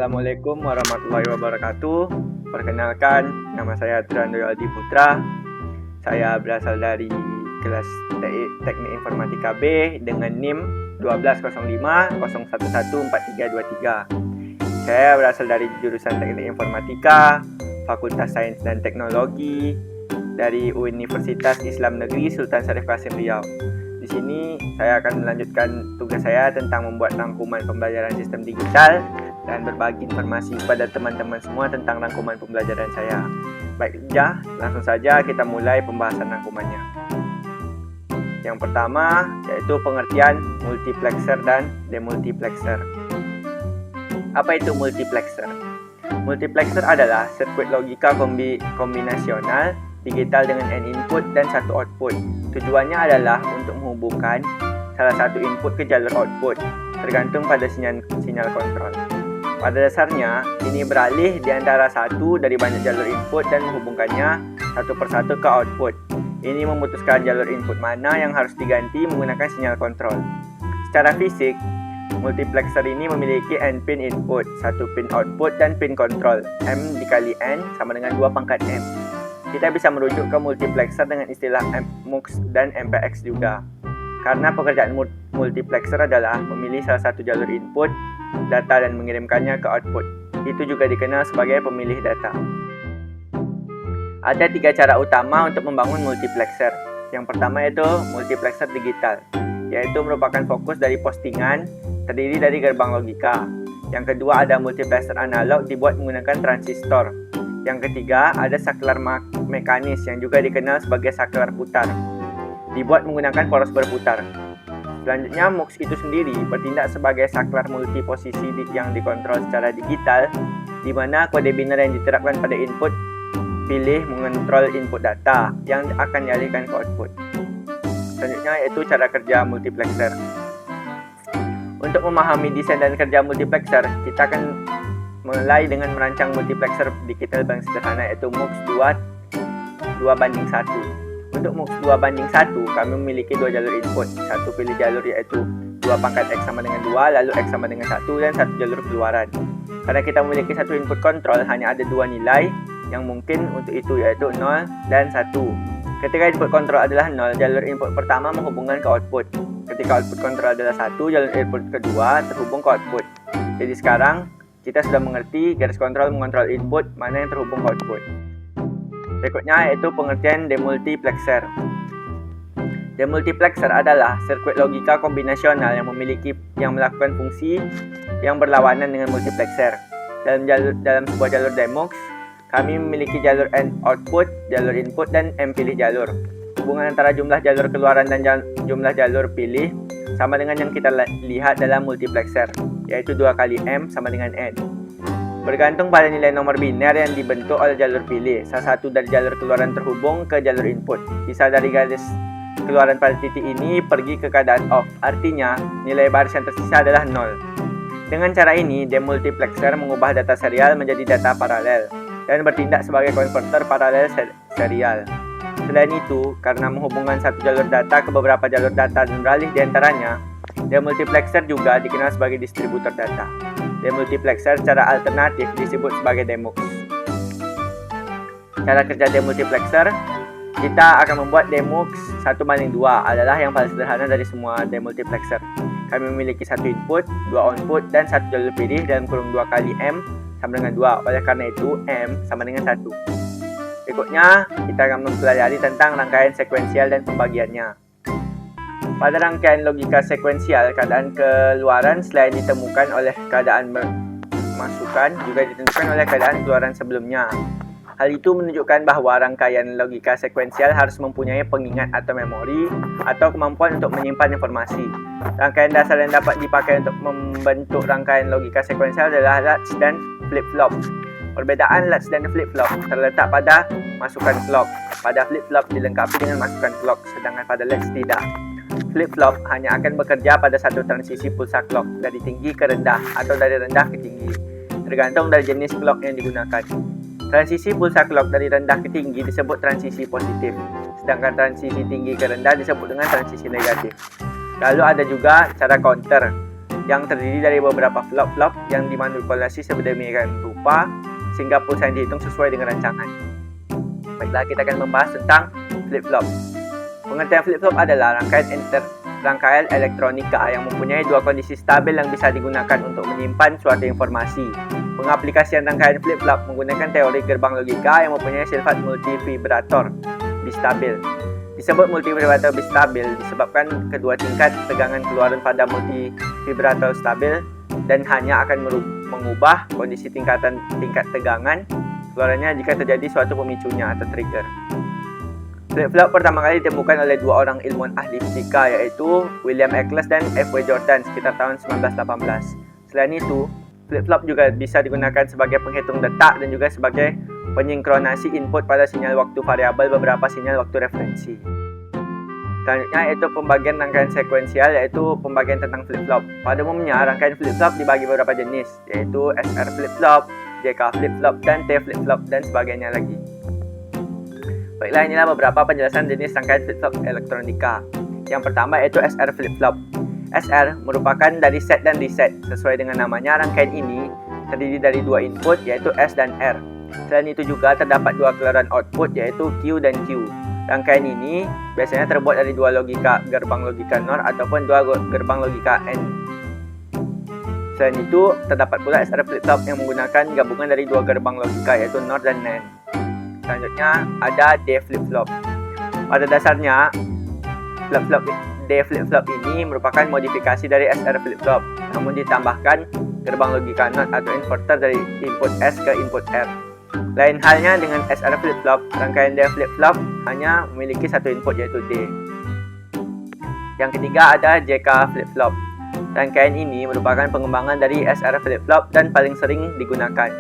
Assalamualaikum warahmatullahi wabarakatuh. Perkenalkan, nama saya Trando Aldi Putra. Saya berasal dari kelas Teknik Informatika B dengan NIM 12050114323. Saya berasal dari jurusan Teknik Informatika, Fakultas Sains dan Teknologi dari Universitas Islam Negeri Sultan Syarif Qasim Riau. Di sini saya akan melanjutkan tugas saya tentang membuat rangkuman pembelajaran sistem digital dan berbagi informasi kepada teman-teman semua tentang rangkuman pembelajaran saya. Baiklah, langsung saja kita mulai pembahasan rangkumannya. Yang pertama yaitu pengertian multiplexer dan demultiplexer. Apa itu multiplexer? Multiplexer adalah sirkuit logika kombinasional digital dengan n input dan satu output. Tujuannya adalah untuk menghubungkan salah satu input ke jalur output, tergantung pada sinyal kontrol. Pada dasarnya, ini beralih di antara satu dari banyak jalur input dan menghubungkannya satu persatu ke output. Ini memutuskan jalur input mana yang harus diganti menggunakan sinyal kontrol. Secara fisik, multiplexer ini memiliki n pin input, 1 pin output, dan pin kontrol. M dikali N sama dengan 2 pangkat M. Kita bisa merujuk ke multiplexer dengan istilah MUX dan MPX juga. Karena pekerjaan multiplexer adalah memilih salah satu jalur input data dan mengirimkannya ke output. Itu juga dikenal sebagai pemilih data. Ada 3 cara utama untuk membangun multiplexer. Yang pertama yaitu multiplexer digital, yaitu merupakan fokus dari postingan terdiri dari gerbang logika. Yang kedua ada multiplexer analog dibuat menggunakan transistor. Yang ketiga ada saklar mekanis yang juga dikenal sebagai saklar putar, dibuat menggunakan poros berputar. Selanjutnya MUX itu sendiri bertindak sebagai saklar multiposisi yang dikontrol secara digital, di mana kode biner yang diterapkan pada input pilih mengontrol input data yang akan dialihkan ke output. Selanjutnya yaitu cara kerja multiplexer. Untuk memahami desain dan kerja multiplexer, kita akan mulai dengan merancang multiplexer digital paling sederhana yaitu MUX 2:1. Untuk MUX 2:1, kami memiliki 2 jalur input. Satu pilih jalur yaitu 2 pangkat X sama dengan 2, lalu X sama dengan 1, dan satu jalur keluaran. Karena kita memiliki satu input kontrol, hanya ada 2 nilai yang mungkin untuk itu yaitu 0 dan 1. Ketika input kontrol adalah 0, jalur input pertama menghubungkan ke output. Ketika output kontrol adalah 1, jalur input kedua terhubung ke output. Jadi sekarang kita sudah mengerti garis kontrol mengontrol input mana yang terhubung ke output. Berikutnya yaitu pengertian demultiplexer. Demultiplexer adalah sirkuit logika kombinasional yang melakukan fungsi yang berlawanan dengan multiplexer. Dalam sebuah jalur demux, kami memiliki jalur N output, jalur input, dan M pilih jalur. Hubungan antara jumlah jalur keluaran dan jumlah jalur pilih sama dengan yang kita lihat dalam multiplexer, yaitu 2 kali M sama dengan N. Bergantung pada nilai nomor biner yang dibentuk oleh jalur pilih, salah satu dari jalur keluaran terhubung ke jalur input. Sisa dari garis keluaran pada titik ini pergi ke keadaan off, artinya nilai baris yang tersisa adalah 0. Dengan cara ini, demultiplexer mengubah data serial menjadi data paralel dan bertindak sebagai konverter paralel serial. Selain itu, karena menghubungkan satu jalur data ke beberapa jalur data dan beralih di antaranya, demultiplexer juga dikenal sebagai distributor data. Demultiplexer secara alternatif disebut sebagai demux. Cara kerja demultiplexer, kita akan membuat demux 1:2 adalah yang paling sederhana dari semua demultiplexer. Kami memiliki satu input, 2 output, dan satu jalur pilih dalam kurung 2 kali M sama dengan 2. Oleh karena itu, M sama dengan 1. Berikutnya, kita akan mempelajari tentang rangkaian sekuensial dan pembagiannya. Pada rangkaian logika sekuensial, keadaan keluaran selain ditemukan oleh keadaan masukan, juga ditentukan oleh keadaan keluaran sebelumnya. Hal itu menunjukkan bahwa rangkaian logika sekuensial harus mempunyai pengingat atau memori, atau kemampuan untuk menyimpan informasi. Rangkaian dasar yang dapat dipakai untuk membentuk rangkaian logika sekuensial adalah latch dan flip-flop. Perbedaan latch dan flip-flop terletak pada masukan clock. Pada flip-flop dilengkapi dengan masukan clock, sedangkan pada latch tidak. Flip-flop hanya akan bekerja pada satu transisi pulsa clock, dari tinggi ke rendah atau dari rendah ke tinggi, tergantung dari jenis clock yang digunakan. Transisi pulsa clock dari rendah ke tinggi disebut transisi positif, sedangkan transisi tinggi ke rendah disebut dengan transisi negatif. Lalu ada juga cara counter. yang terdiri dari beberapa flop-flop yang dimanipulasi sedemikian rupa sehingga pulsa yang dihitung sesuai dengan rancangan. Baiklah, kita akan membahas tentang flip-flop. Pengertian flip-flop adalah rangkaian elektronika yang mempunyai dua kondisi stabil yang bisa digunakan untuk menyimpan suatu informasi. Pengaplikasian rangkaian flip-flop menggunakan teori gerbang logika yang mempunyai sifat multivibrator bistabil. Disebut multivibrator bistabil disebabkan kedua tingkat tegangan keluaran pada multivibrator stabil dan hanya akan mengubah kondisi tingkat tegangan keluarannya jika terjadi suatu pemicunya atau trigger. Flip-flop pertama kali ditemukan oleh dua orang ilmuwan ahli fisika, yaitu William Eccles dan F.W. Jordan sekitar tahun 1918. Selain itu, flip-flop juga bisa digunakan sebagai penghitung detak dan juga sebagai penyinkronasi input pada sinyal waktu variabel beberapa sinyal waktu referensi. Selanjutnya yaitu pembagian rangkaian sekuensial, yaitu pembagian tentang flip-flop. Pada umumnya, rangkaian flip-flop dibagi beberapa jenis, yaitu SR flip-flop, JK flip-flop, dan T flip-flop, dan sebagainya lagi. Baiklah, inilah beberapa penjelasan jenis rangkaian flip-flop elektronika. Yang pertama yaitu SR flip-flop. SR merupakan dari set dan reset. Sesuai dengan namanya, rangkaian ini terdiri dari dua input, yaitu S dan R. Selain itu juga terdapat dua keluaran output, yaitu Q dan Q. Rangkaian ini biasanya terbuat dari dua gerbang logika NOR ataupun dua gerbang logika AND. Selain itu, terdapat pula SR flip-flop yang menggunakan gabungan dari dua gerbang logika, yaitu NOR dan NAND. Selanjutnya ada D flip-flop. Pada dasarnya, D flip-flop ini merupakan modifikasi dari SR flip-flop, namun ditambahkan gerbang logika NOT atau inverter dari input S ke input R. Lain halnya dengan SR flip-flop, rangkaian D flip-flop hanya memiliki satu input, yaitu D. Yang ketiga ada JK flip-flop. Rangkaian ini merupakan pengembangan dari SR flip-flop dan paling sering digunakan.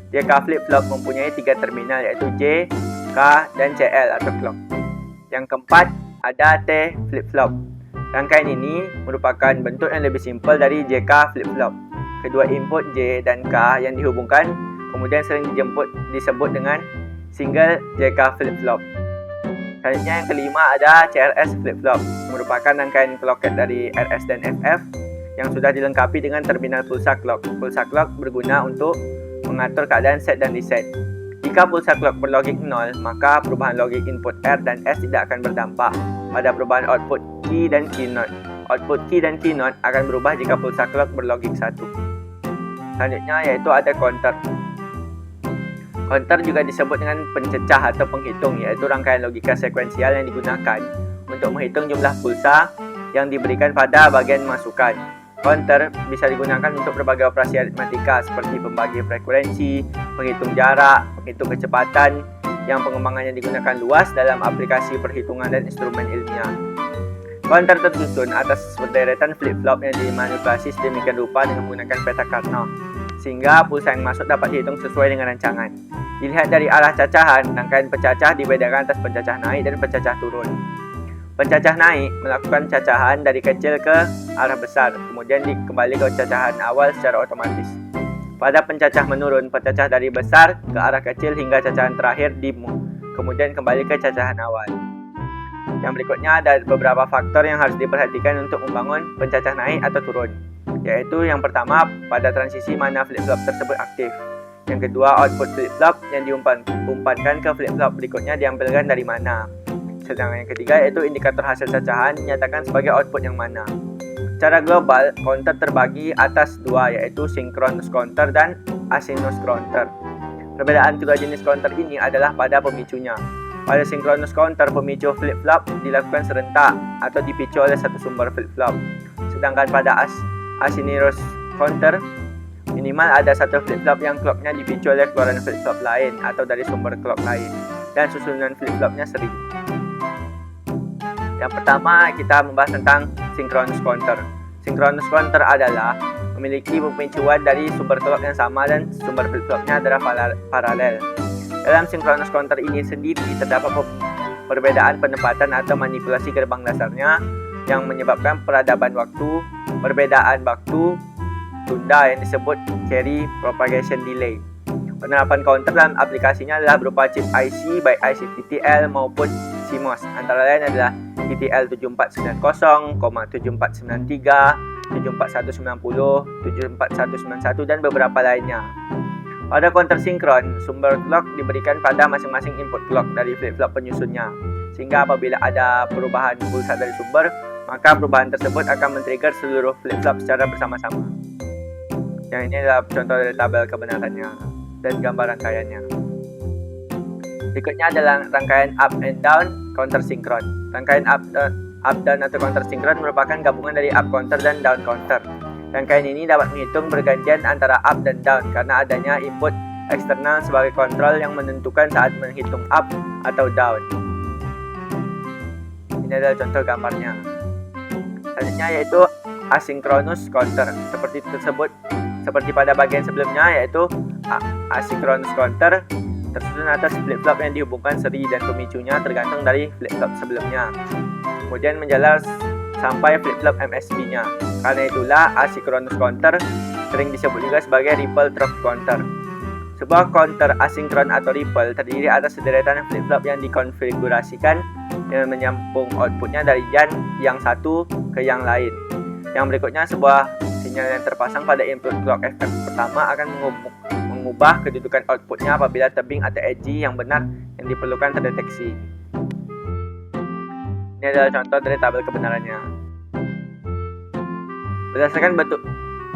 JK flip-flop mempunyai tiga terminal, yaitu J, K, dan CL atau clock. Yang keempat ada T flip-flop. Rangkaian ini merupakan bentuk yang lebih simpel dari JK flip-flop. Kedua input J dan K yang dihubungkan kemudian sering disebut dengan single JK flip-flop. Selanjutnya yang kelima ada CRS flip-flop. Merupakan rangkaian clocket dari RS dan FF yang sudah dilengkapi dengan terminal pulsa clock. Pulsa clock berguna untuk mengatur keadaan set dan reset. Jika pulsa clock berlogik 0, maka perubahan logik input R dan S tidak akan berdampak pada perubahan output key dan key note. Output key dan key note akan berubah jika pulsa clock berlogik 1. Selanjutnya yaitu ada counter. Counter juga disebut dengan pencecah atau penghitung, yaitu rangkaian logika sekuensial yang digunakan untuk menghitung jumlah pulsa yang diberikan pada bagian masukan. Counter bisa digunakan untuk berbagai operasi aritmatika seperti pembagi frekuensi, penghitung jarak, penghitung kecepatan, yang pengembangannya digunakan luas dalam aplikasi perhitungan dan instrumen ilmiah. Counter tersusun atas sederetan flip-flop yang dimanipulasi sedemikian rupa dengan menggunakan peta Karnaugh, sehingga pulsa yang masuk dapat dihitung sesuai dengan rancangan. Dilihat dari arah cacahan, rangkaian pencacah dibedakan atas pencacah naik dan pencacah turun. Pencacah naik melakukan cacahan dari kecil ke arah besar, kemudian kembali ke cacahan awal secara otomatis. Pada pencacah menurun, pencacah dari besar ke arah kecil hingga cacahan terakhir kemudian kembali ke cacahan awal. Yang berikutnya ada beberapa faktor yang harus diperhatikan untuk membangun pencacah naik atau turun, yaitu yang pertama, pada transisi mana flip-flop tersebut aktif. Yang kedua, output flip-flop yang diumpankan ke flip-flop berikutnya diambilkan dari mana. Sedangkan yang ketiga yaitu indikator hasil cacahan dinyatakan sebagai output yang mana. Secara global, counter terbagi atas dua, yaitu synchronous counter dan asynchronous counter. Perbedaan kedua jenis counter ini adalah pada pemicunya. Pada synchronous counter, pemicu flip-flop dilakukan serentak atau dipicu oleh satu sumber flip-flop. Sedangkan pada asynchronous counter, minimal ada satu flip-flop yang clocknya dipicu oleh keluaran flip-flop lain atau dari sumber clock lain, dan susunan flip-flopnya seri. Yang pertama, kita membahas tentang synchronous counter. Synchronous counter adalah memiliki pemicuan dari sumber clock yang sama dan sumber flip-flopnya adalah paralel. Dalam synchronous counter ini sendiri terdapat perbedaan penempatan atau manipulasi gerbang dasarnya yang menyebabkan peradaban waktu, perbedaan waktu tunda yang disebut carry propagation delay. Penerapan counter dalam aplikasinya adalah berupa chip IC, baik IC TTL maupun CMOS. Antara lain adalah TTL 7490, 7493, 74190, 74191 dan beberapa lainnya. Pada counter sinkron, sumber clock diberikan pada masing-masing input clock dari flip-flop penyusunnya. Sehingga apabila ada perubahan pulsa dari sumber, maka perubahan tersebut akan men-trigger seluruh flip-flop secara bersama-sama. Yang ini adalah contoh dari tabel kebenarannya dan gambar rangkaiannya. Berikutnya adalah rangkaian up and down counter sinkron. Rangkaian up down atau counter sinkron merupakan gabungan dari up counter dan down counter. Rangkaian ini dapat menghitung bergantian antara up dan down karena adanya input eksternal sebagai kontrol yang menentukan saat menghitung up atau down. Ini adalah contoh gambarnya. Selanjutnya yaitu asynchronous counter. Seperti pada bagian sebelumnya, yaitu asynchronous counter tersusun atas flip-flop yang dihubungkan seri dan pemicunya tergantung dari flip-flop sebelumnya. Kemudian menjalar sampai flip-flop MSB-nya. Karena itulah asynchronous counter sering disebut juga sebagai ripple trough counter. Sebuah counter asinkron atau ripple terdiri atas sederetan flip-flop yang dikonfigurasikan dengan menyambung outputnya dari yang satu ke yang lain. Yang berikutnya, sebuah sinyal yang terpasang pada input clock FF pertama akan mengubah kedudukan outputnya apabila tebing atau edgy yang benar yang diperlukan terdeteksi. Ini adalah contoh dari tabel kebenarannya. Berdasarkan bentuk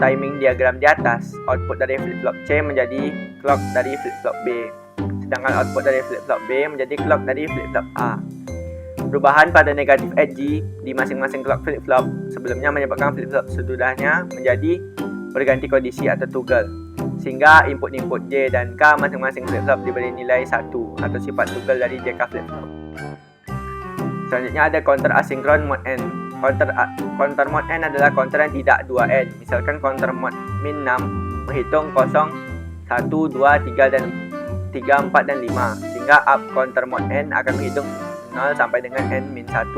timing diagram di atas, output dari flip-flop C menjadi clock dari flip-flop B, sedangkan output dari flip-flop B menjadi clock dari flip-flop A. Perubahan pada negatif edgy di masing-masing clock flip-flop sebelumnya menyebabkan flip-flop sesudahnya menjadi berganti kondisi atau toggle, sehingga input-input J dan K masing-masing flip-flop diberi nilai 1 atau sifat toggle dari JK flip-flop. Selanjutnya ada counter asynchron mode N. Counter mode N adalah counter yang tidak 2N. Misalkan counter mode min 6 menghitung 0, 1, 2, 3, dan 3, 4, dan 5. Sehingga up counter mode N akan menghitung 0 sampai dengan N min 1.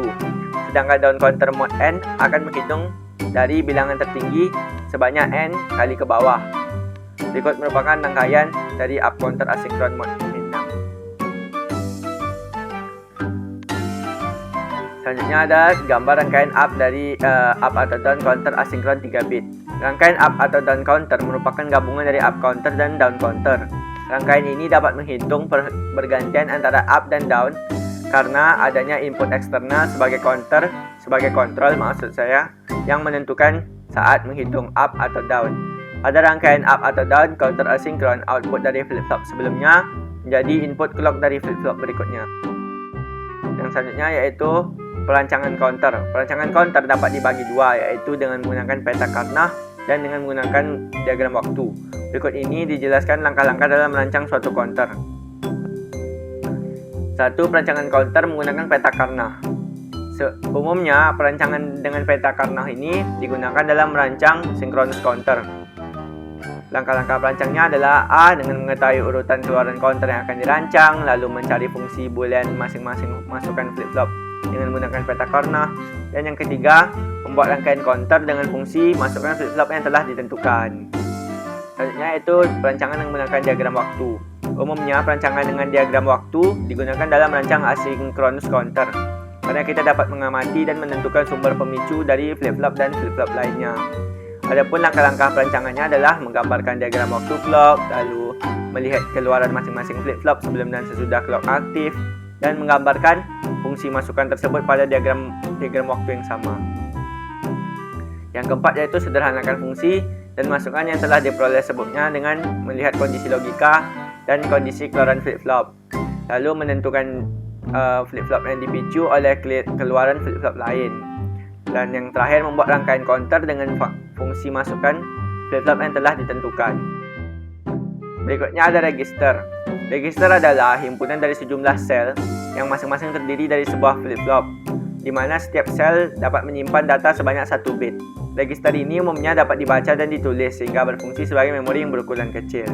Sedangkan down counter mode N akan menghitung dari bilangan tertinggi sebanyak N kali ke bawah. Berikut merupakan rangkaian dari up counter asynchron mode min 6. Selanjutnya ada gambar rangkaian up dari up atau down counter asinkron 3 bit. Rangkaian up atau down counter merupakan gabungan dari up counter dan down counter. Rangkaian ini dapat menghitung bergantian antara up dan down karena adanya input eksternal sebagai kontrol yang menentukan saat menghitung up atau down. Pada rangkaian up atau down counter asinkron, output dari flip-flop sebelumnya menjadi input clock dari flip-flop berikutnya. Yang selanjutnya yaitu perancangan counter. Perancangan counter dapat dibagi dua, yaitu dengan menggunakan peta Karnaugh dan dengan menggunakan diagram waktu. Berikut ini dijelaskan langkah-langkah dalam merancang suatu counter. 1. Perancangan counter menggunakan peta Karnaugh. Umumnya, perancangan dengan peta Karnaugh ini digunakan dalam merancang synchronous counter. Langkah-langkah perancangnya adalah A. Dengan mengetahui urutan keluaran counter yang akan dirancang, lalu mencari fungsi boolean masing-masing masukan flip-flop dengan menggunakan peta Karnaugh. Dan yang ketiga, membuat rangkaian counter dengan fungsi masukkan flip-flop yang telah ditentukan. Selanjutnya itu perancangan yang menggunakan diagram waktu. Umumnya, perancangan dengan diagram waktu digunakan dalam merancang asynchronous counter karena kita dapat mengamati dan menentukan sumber pemicu dari flip-flop dan flip-flop lainnya. Adapun langkah-langkah perancangannya adalah menggambarkan diagram waktu clock, lalu melihat keluaran masing-masing flip-flop sebelum dan sesudah clock aktif, dan menggambarkan fungsi masukan tersebut pada diagram waktu yang sama. Yang keempat yaitu sederhanakan fungsi dan masukan yang telah diperoleh sebelumnya dengan melihat kondisi logika dan kondisi keluaran flip-flop, lalu menentukan flip-flop yang dipicu oleh keluaran flip-flop lain. Dan yang terakhir, membuat rangkaian counter dengan fungsi masukan flip-flop yang telah ditentukan. Berikutnya ada register. Register adalah himpunan dari sejumlah sel yang masing-masing terdiri dari sebuah flip-flop, di mana setiap sel dapat menyimpan data sebanyak 1 bit. Register ini umumnya dapat dibaca dan ditulis sehingga berfungsi sebagai memori yang berukuran kecil.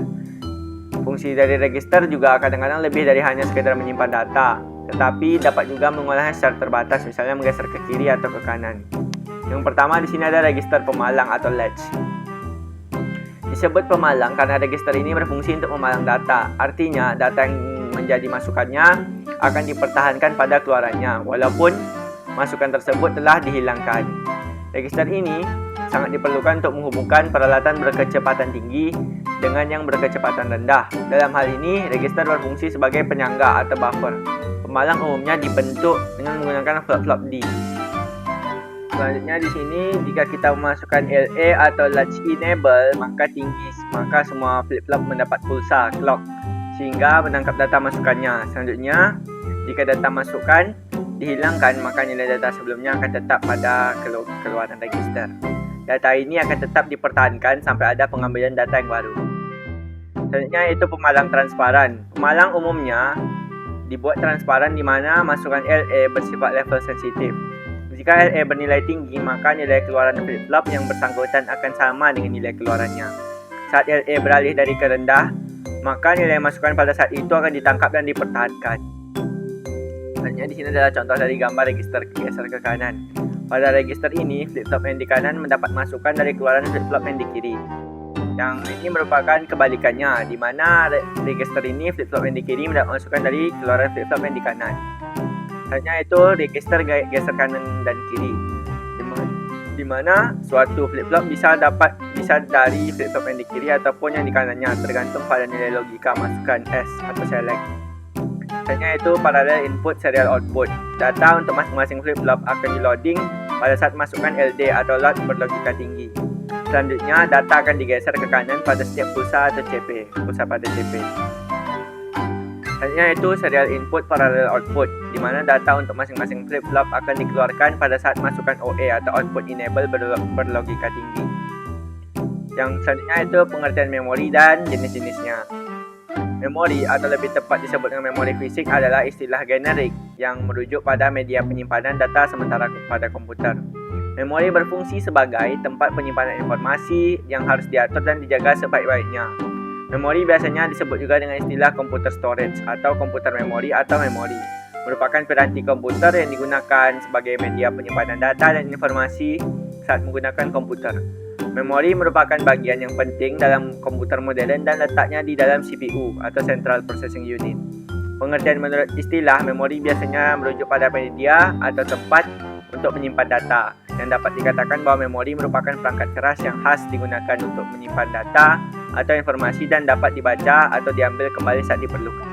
Fungsi dari register juga kadang-kadang lebih dari hanya sekedar menyimpan data, tetapi dapat juga mengolahnya secara terbatas, misalnya menggeser ke kiri atau ke kanan. Yang pertama di sini ada register pemalang atau latch. Disebut pemalang karena register ini berfungsi untuk memalang data. Artinya, data yang menjadi masukannya akan dipertahankan pada keluarannya, walaupun masukan tersebut telah dihilangkan. Register ini sangat diperlukan untuk menghubungkan peralatan berkecepatan tinggi dengan yang berkecepatan rendah. Dalam hal ini, register berfungsi sebagai penyangga atau buffer. Pemalang umumnya dibentuk dengan menggunakan flop-flop D. Selanjutnya di sini, jika kita memasukkan LA atau latch enable, maka semua flip-flop mendapat pulsa clock sehingga menangkap data masukannya. Selanjutnya, jika data masukan dihilangkan, maka nilai data sebelumnya akan tetap pada keluaran register. Data ini akan tetap dipertahankan sampai ada pengambilan data yang baru. Selanjutnya itu pemalang transparan. Pemalang umumnya dibuat transparan di mana masukan LA bersifat level sensitif. Jika LA bernilai tinggi, maka nilai keluaran flip-flop yang bersangkutan akan sama dengan nilai keluarannya. Saat LA beralih dari ke rendah, maka nilai masukan pada saat itu akan ditangkap dan dipertahankan. Selanjutnya di sini adalah contoh dari gambar register geser ke kanan. Pada register ini, flip-flop yang di kanan mendapat masukan dari keluaran flip-flop yang di kiri. Yang ini merupakan kebalikannya, di mana register ini flip-flop yang di kiri mendapat masukan dari keluaran flip-flop yang di kanan. Selanjutnya itu register geser kanan dan kiri, di mana suatu flip-flop bisa dari flip-flop yang di kiri ataupun yang di kanannya, tergantung pada nilai logika masukan S atau select. Selanjutnya itu parallel input serial output. Data untuk masing-masing flip-flop akan di-loading pada saat masukan LD atau load berlogika tinggi. Selanjutnya data akan digeser ke kanan pada setiap pulsa atau CP, pulsa pada CP. Selanjutnya itu serial input parallel output, di mana data untuk masing-masing flip-flop akan dikeluarkan pada saat masukan OE atau output enable berlogika tinggi. Yang selanjutnya itu pengertian memori dan jenis-jenisnya. Memori atau lebih tepat disebut dengan memori fisik adalah istilah generik yang merujuk pada media penyimpanan data sementara pada komputer. Memori berfungsi sebagai tempat penyimpanan informasi yang harus diatur dan dijaga sebaik-baiknya. Memori biasanya disebut juga dengan istilah computer storage atau komputer memori atau memori. Merupakan piranti komputer yang digunakan sebagai media penyimpanan data dan informasi saat menggunakan komputer. Memori merupakan bagian yang penting dalam komputer modern dan letaknya di dalam CPU atau Central Processing Unit. Pengertian menurut istilah memori biasanya merujuk pada media atau tempat untuk menyimpan data, yang dapat dikatakan bahwa memori merupakan perangkat keras yang khas digunakan untuk menyimpan data atau informasi dan dapat dibaca atau diambil kembali saat diperlukan.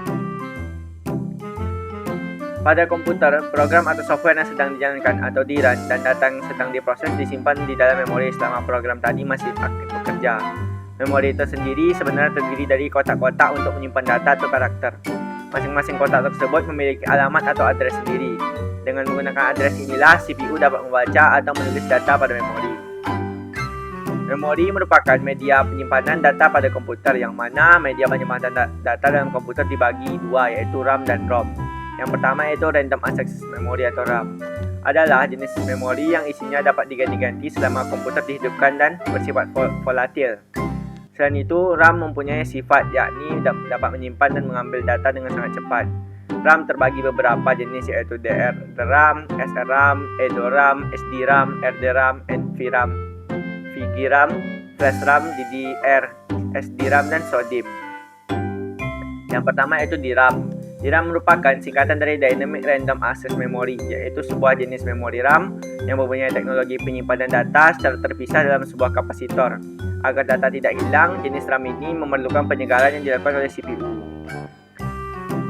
Pada komputer, program atau software yang sedang dijalankan atau di-run dan data yang sedang diproses disimpan di dalam memori selama program tadi masih aktif bekerja. Memori itu sendiri sebenarnya terdiri dari kotak-kotak untuk menyimpan data atau karakter. Masing-masing kotak tersebut memiliki alamat atau address sendiri. Dengan menggunakan address inilah CPU dapat membaca atau menulis data pada memori. Memori merupakan media penyimpanan data pada komputer, yang mana media penyimpanan data dalam komputer dibagi dua, yaitu RAM dan ROM. Yang pertama yaitu Random Access Memory atau RAM. Adalah jenis memori yang isinya dapat diganti-ganti selama komputer dihidupkan dan bersifat volatil. Selain itu, RAM mempunyai sifat yakni dapat menyimpan dan mengambil data dengan sangat cepat. RAM terbagi beberapa jenis yaitu DRAM, SRAM, EDORAM, SDRAM, RDRAM, NVRAM, VGRAM, FlashRAM, DDR, SDRAM, dan SODIMM. Yang pertama yaitu DRAM. DRAM merupakan singkatan dari Dynamic Random Access Memory, yaitu sebuah jenis memori RAM yang mempunyai teknologi penyimpanan data secara terpisah dalam sebuah kapasitor. Agar data tidak hilang, jenis RAM ini memerlukan penyegaran yang dilakukan oleh CPU.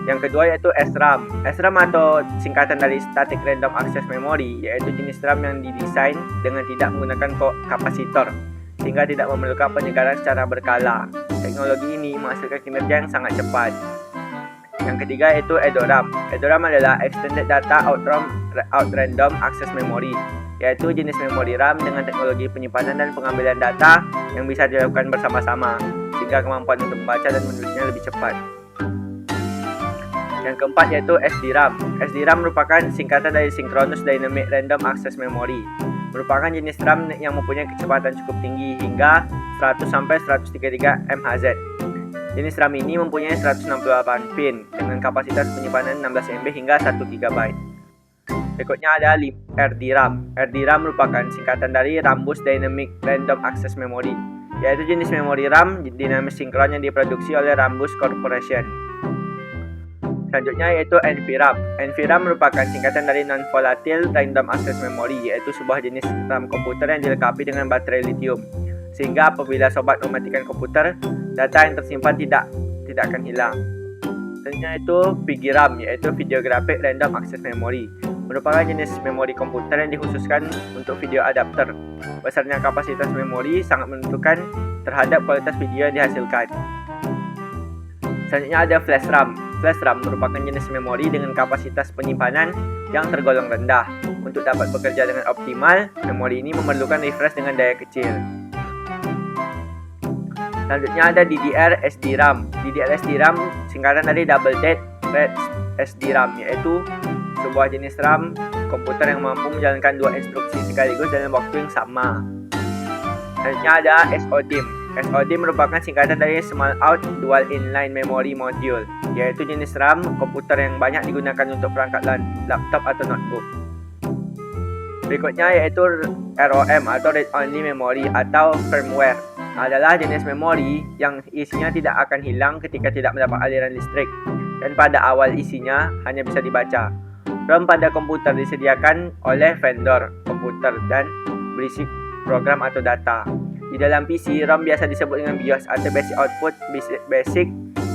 Yang kedua yaitu SRAM. SRAM atau singkatan dari Static Random Access Memory, yaitu jenis RAM yang didesain dengan tidak menggunakan kapasitor, sehingga tidak memerlukan penyegaran secara berkala. Teknologi ini menghasilkan kinerja yang sangat cepat. Yang ketiga yaitu EDORAM. EDORAM adalah Extended Data Out Random Access Memory, yaitu jenis memori RAM dengan teknologi penyimpanan dan pengambilan data yang bisa dilakukan bersama-sama, sehingga kemampuan untuk membaca dan menulisnya lebih cepat. Yang keempat yaitu SDRAM. SDRAM merupakan singkatan dari Synchronous Dynamic Random Access Memory. Merupakan jenis RAM yang mempunyai kecepatan cukup tinggi hingga 100-133 MHz. Jenis RAM ini mempunyai 168 pin dengan kapasitas penyimpanan 16 MB hingga 1 GB. Berikutnya ada RDRAM. RDRAM merupakan singkatan dari Rambus Dynamic Random Access Memory, yaitu jenis memori RAM dinamis sinkron yang diproduksi oleh Rambus Corporation. Selanjutnya yaitu NVRAM. NVRAM merupakan singkatan dari Non-Volatile Random Access Memory, yaitu sebuah jenis RAM komputer yang dilengkapi dengan baterai lithium. Sehingga apabila sobat mematikan komputer, data yang tersimpan tidak akan hilang. Selanjutnya itu VGRAM, yaitu Videographic Random Access Memory. Merupakan jenis memori komputer yang dikhususkan untuk video adapter. Besarnya kapasitas memori sangat menentukan terhadap kualitas video yang dihasilkan. Selanjutnya ada Flash RAM. Flash RAM merupakan jenis memori dengan kapasitas penyimpanan yang tergolong rendah. Untuk dapat bekerja dengan optimal, memori ini memerlukan refresh dengan daya kecil. Selanjutnya ada DDR SDRAM. DDR SDRAM singkatan dari Double Dead Red SDRAM, yaitu sebuah jenis RAM komputer yang mampu menjalankan dua instruksi sekaligus dalam waktu yang sama. Selanjutnya ada SODIMM. SODIMM merupakan singkatan dari Small Out Dual Inline Memory Module, yaitu jenis RAM komputer yang banyak digunakan untuk perangkat laptop atau notebook. Berikutnya yaitu ROM atau Read Only Memory atau firmware. Adalah jenis memori yang isinya tidak akan hilang ketika tidak mendapat aliran listrik, dan pada awal isinya hanya bisa dibaca. ROM pada komputer disediakan oleh vendor komputer dan berisi program atau data. Di dalam PC, ROM biasa disebut dengan BIOS atau Basic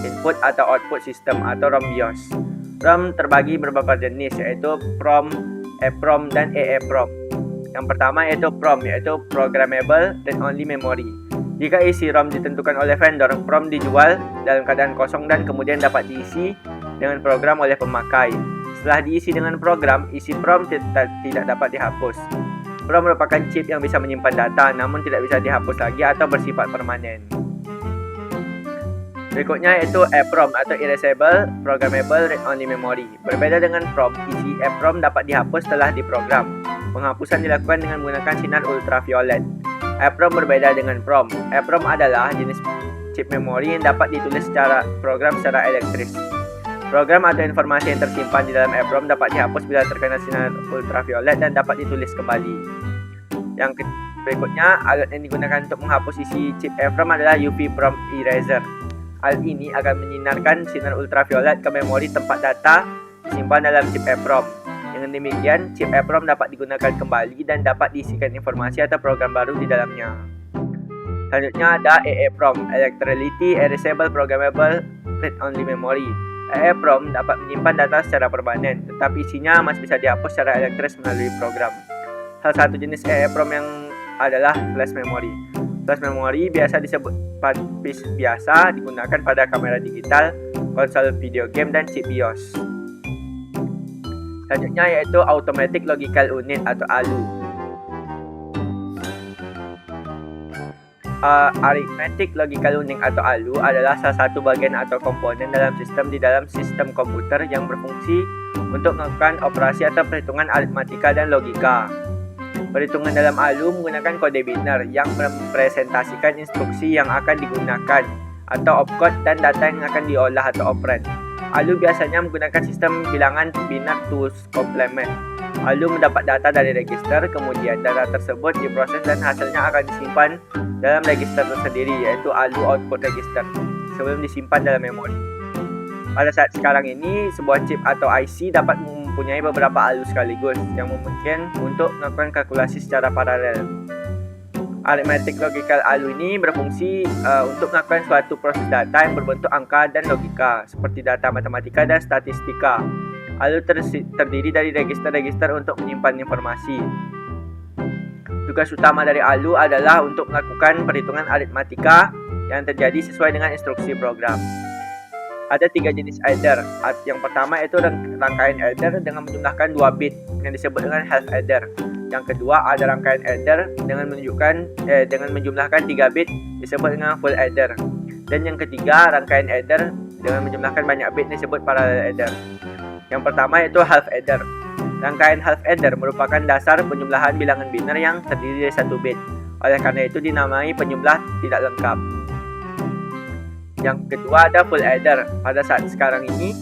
Input atau Output System atau ROM BIOS. ROM terbagi beberapa jenis, yaitu PROM, EPROM, dan EEPROM. Yang pertama yaitu PROM, yaitu Programmable Read Only Memory. Jika isi ROM ditentukan oleh vendor, PROM dijual dalam keadaan kosong dan kemudian dapat diisi dengan program oleh pemakai. Setelah diisi dengan program, isi PROM tidak dapat dihapus. PROM merupakan chip yang bisa menyimpan data namun tidak bisa dihapus lagi atau bersifat permanen. Berikutnya yaitu EPROM atau Erasable Programmable Read Only Memory. Berbeda dengan PROM, isi EPROM dapat dihapus setelah diprogram. Penghapusan dilakukan dengan menggunakan sinar ultraviolet. EPROM berbeda dengan PROM. EPROM adalah jenis chip memori yang dapat ditulis secara program secara elektris. Program atau informasi yang tersimpan di dalam EPROM dapat dihapus bila terkena sinar ultraviolet dan dapat ditulis kembali. Yang berikutnya, alat yang digunakan untuk menghapus isi chip EPROM adalah UV Prompt Eraser. Alat ini akan menyinarkan sinar ultraviolet ke memori tempat data disimpan dalam chip EPROM. Dengan demikian, chip EPROM dapat digunakan kembali dan dapat diisikan informasi atau program baru di dalamnya. Selanjutnya ada EEPROM, Electrolytic Erasable Programmable Read Only Memory. EEPROM dapat menyimpan data secara permanen, tetapi isinya masih bisa dihapus secara elektris melalui program. Salah satu jenis EEPROM yang adalah flash memory. Flash memory biasa disebut biasa digunakan pada kamera digital, konsol video game, dan chip BIOS. Selanjutnya yaitu Automatic Logical Unit atau ALU. Arithmetic Logical Unit atau ALU adalah salah satu bagian atau komponen dalam sistem komputer yang berfungsi untuk melakukan operasi atau perhitungan aritmatika dan logika. Perhitungan dalam ALU menggunakan kode biner yang merepresentasikan instruksi yang akan digunakan atau opcode dan data yang akan diolah atau operand. ALU biasanya menggunakan sistem bilangan biner to complement. ALU mendapat data dari register, kemudian data tersebut diproses dan hasilnya akan disimpan dalam register tersendiri, yaitu ALU output register, sebelum disimpan dalam memori. Pada saat sekarang ini, sebuah chip atau IC dapat mempunyai beberapa ALU sekaligus, yang memungkinkan untuk melakukan kalkulasi secara paralel. Arithmetic Logical ALU ini berfungsi untuk melakukan suatu proses data yang berbentuk angka dan logika, seperti data matematika dan statistika. ALU terdiri dari register-register untuk menyimpan informasi. Tugas utama dari ALU adalah untuk melakukan perhitungan aritmatika yang terjadi sesuai dengan instruksi program. Ada 3 jenis adder. Yang pertama yaitu rangkaian adder dengan menjumlahkan 2 bit yang disebut dengan half adder. Yang kedua ada rangkaian adder dengan menjumlahkan 3 bit disebut dengan full adder. Dan yang ketiga rangkaian adder dengan menjumlahkan banyak bit disebut parallel adder. Yang pertama yaitu half adder. Rangkaian half adder merupakan dasar penjumlahan bilangan biner yang terdiri dari 1 bit. Oleh karena itu dinamai penyumlah tidak lengkap. Yang kedua ada full adder. Pada saat sekarang ini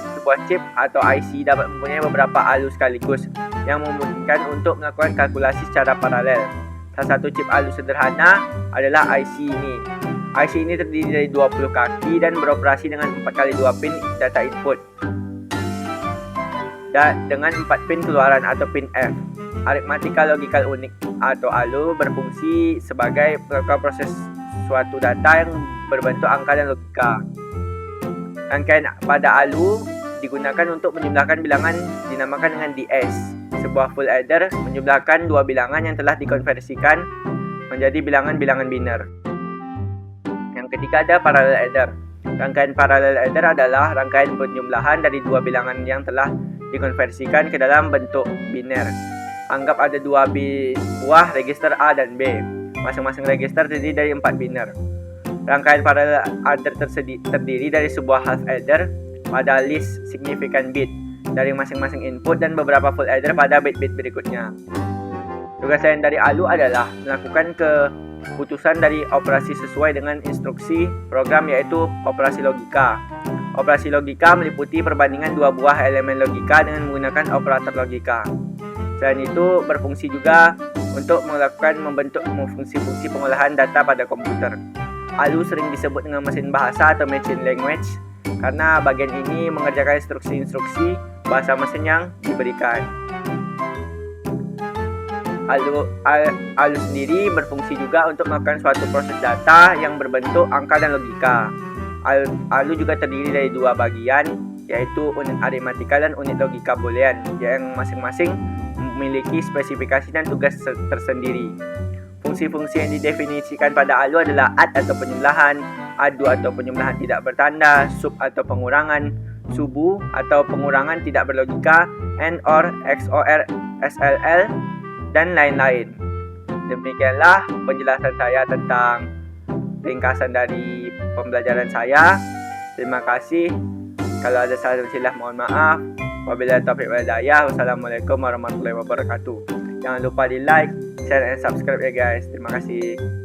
sebuah chip atau IC dapat mempunyai beberapa ALU sekaligus yang memungkinkan untuk melakukan kalkulasi secara paralel. Salah satu chip ALU sederhana adalah IC ini. IC ini terdiri dari 20 kaki dan beroperasi dengan 4x2 pin data input dengan 4 pin keluaran atau pin F. Arithmetic Logical Unit atau ALU berfungsi sebagai proses suatu data yang berbentuk angka dan logika. Rangkaian pada ALU digunakan untuk menjumlahkan bilangan dinamakan dengan DS. Sebuah full adder menjumlahkan dua bilangan yang telah dikonversikan menjadi bilangan-bilangan biner. Yang ketiga ada parallel adder. Rangkaian parallel adder adalah rangkaian penjumlahan dari dua bilangan yang telah dikonversikan ke dalam bentuk biner. Anggap ada dua buah register A dan B. Masing-masing register terdiri dari 4 biner. Rangkaian parallel adder terdiri dari sebuah half adder pada list significant bit dari masing-masing input dan beberapa full adder pada bit-bit berikutnya. Tugas lain dari ALU adalah melakukan keputusan dari operasi sesuai dengan instruksi program, yaitu operasi logika. Operasi logika meliputi perbandingan dua buah elemen logika dengan menggunakan operator logika. Selain itu, berfungsi juga untuk membentuk fungsi-fungsi pengolahan data pada komputer. ALU sering disebut dengan mesin bahasa atau machine language karena bagian ini mengerjakan instruksi-instruksi bahasa mesin yang diberikan. ALU sendiri berfungsi juga untuk melakukan suatu proses data yang berbentuk angka dan logika. ALU juga terdiri dari dua bagian, yaitu unit aritmatika dan unit logika boolean, yang masing-masing memiliki spesifikasi dan tugas tersendiri. Fungsi-fungsi yang didefinisikan pada ALU adalah add atau penjumlahan, adu atau penjumlahan tidak bertanda, sub atau pengurangan, subu atau pengurangan tidak berlogika, and or, XOR, SLL, dan lain-lain. Demikianlah penjelasan saya tentang ringkasan dari pembelajaran saya. Terima kasih. Kalau ada salah silap mohon maaf. Wabillahi taufiq wal hidayah. Wassalamualaikum warahmatullahi wabarakatuh. Jangan lupa di like, share, dan subscribe ya guys. Terima kasih.